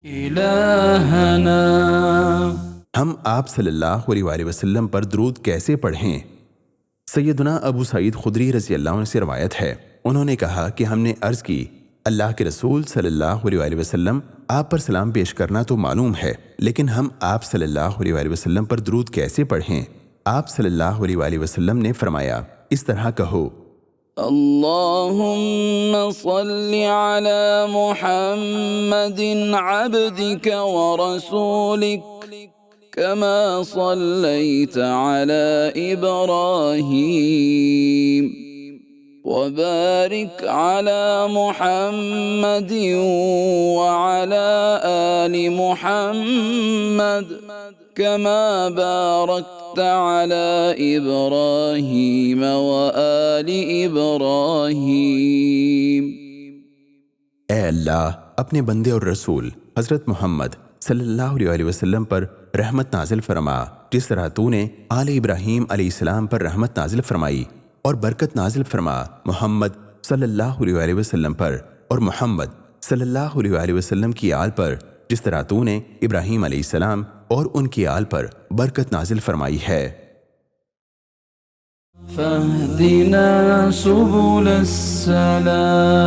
इलाहना। हम आप सल्लल्लाहु अलैहि वसल्लम पर दरूद कैसे पढ़ें? सैयदना अबू सईद खुदरी रज़ी अल्लाह अन्हु से रवायत है, उन्होंने कहा कि हमने अर्ज़ की, अल्लाह के रसूल सल्लल्लाहु अलैहि वसल्लम, आप पर सलाम पेश करना तो मालूम है, लेकिन हम आप सल्लल्लाहु अलैहि वसल्लम पर दरूद कैसे पढ़ें? आप सल्लल्लाहु अलैहि वसल्लम ने फरमाया, इस तरह कहो, अल्लाहुम्मा सल्लि अला मुहम्मदिन अब्दिक व रसूलिक कमा सल्लैत अला इब्राहीम व बारिक अला मुहम्मद व अला आलि मुहम्मद कमा बारकत अला इब्राहीम व आलि इब्राहीम। ए अल्लाह, अपने बंदे और रसूल हज़रत मोहम्मद सल्लल्लाहु अलैहि वसल्लम पर रहमत नाजिल फरमा, जिस तरह तूने आले इब्राहीम अलैहिस्सलाम पर रहमत नाजिल फरमाई, और बरकत नाजिल फरमा मोहम्मद सल्लल्लाहु अलैहि वसल्लम पर और मोहम्मद सल्लल्लाहु अलैहि वसल्लम की आल पर, जिस तरह तूने इब्राहीम अलैहिस्सलाम और उनकी आल पर बरकत नाजिल फरमाई है। फहदिना सुबुल सलाम।